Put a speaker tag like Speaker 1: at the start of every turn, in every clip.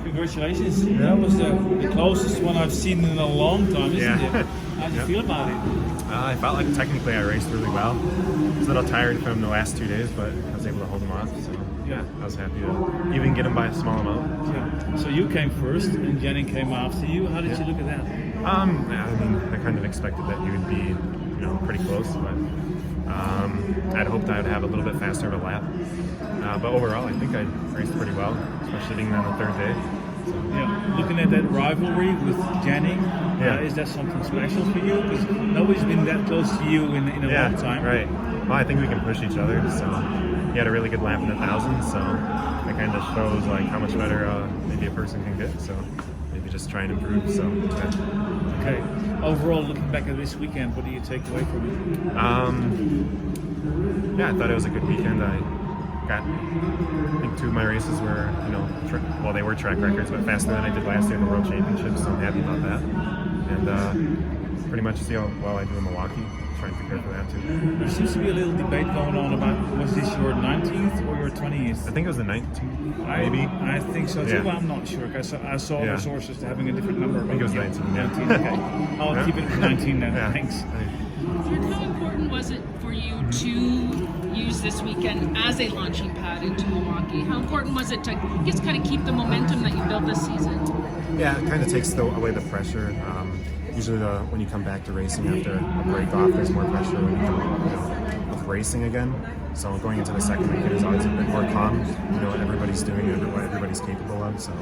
Speaker 1: congratulations. That was the closest one I've seen in a long time, isn't it? How do you feel about it?
Speaker 2: I felt like technically I raced really well. I was a little tired from the last 2 days, but I was able to hold them off. So yeah, I was happy to even get them by a small amount.
Speaker 1: Yeah. So you came first, and Jenny came after you. How did you look at that?
Speaker 2: I mean, I kind of expected that you would be, pretty close, but I'd hoped I would have a little bit faster of a lap. But overall, I think I raced pretty well, especially being on the third day.
Speaker 1: So, yeah, looking at that rivalry with Jenny, is that something special for you? Because nobody's been that close to you in a long time.
Speaker 2: Right. Well, I think we can push each other. So he had a really good lap in 1,000, so that kind of shows like how much better maybe a person can get. So maybe just try and improve. So yeah.
Speaker 1: Okay. Overall, looking back at this weekend, what do you take away from it?
Speaker 2: I thought it was a good weekend. I think 2 of my races were, they were track records, but faster than I did last year in the World Championships, so I'm happy about that. And pretty much see how well I do in Milwaukee. Try and prepare for that too.
Speaker 1: There seems to be a little debate going on about, was this your 19th or your 20th?
Speaker 2: I think it was the 19th, maybe.
Speaker 1: I think so too, but I'm not sure. I saw the sources having a different number.
Speaker 2: I think it was 19.
Speaker 1: 19, okay. I'll keep it 19 then.
Speaker 2: Yeah.
Speaker 1: Thanks.
Speaker 3: How important was it for you to use this weekend as a launching pad into Milwaukee? How important was it to just kind of keep the momentum that you built this season?
Speaker 2: Yeah, it kind of takes away the pressure. Usually when you come back to racing after a break off, there's more pressure when you come with racing again. So going into the second weekend is always a bit more calm. What everybody's doing and what everybody's capable of. So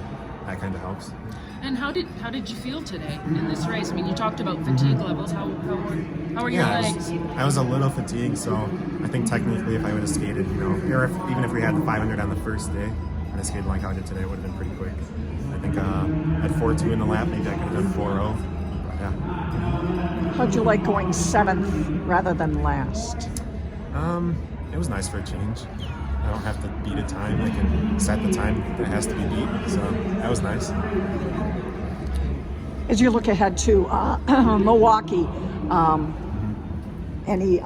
Speaker 2: that kind of helps.
Speaker 3: And how did you feel today in this race? I mean, you talked about fatigue levels. How were your legs?
Speaker 2: I was a little fatigued, so I think technically if I would have skated, or even if we had the 500 on the first day, and I skated like how I did today, it would have been pretty quick. I think at 4.2 in the lap, maybe I could have done 4.0. Yeah.
Speaker 4: How'd you like going 7th rather than last?
Speaker 2: It was nice for a change. I don't have to beat a time. I can set the time that has to be beat. So that was nice.
Speaker 4: As you look ahead to Milwaukee, any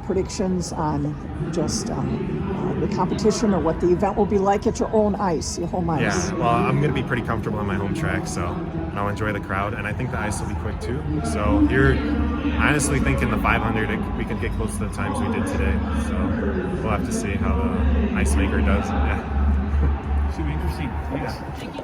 Speaker 4: predictions on just the competition or what the event will be like at your own ice, your home ice?
Speaker 2: Yeah, well, I'm going to be pretty comfortable on my home track, so I'll enjoy the crowd, and I think the ice will be quick too. So you're honestly thinking the 500, we could get close to the times we did today. So we'll have to see how the ice maker does. Yeah.
Speaker 1: Should be interesting. Thanks.
Speaker 3: Thank you.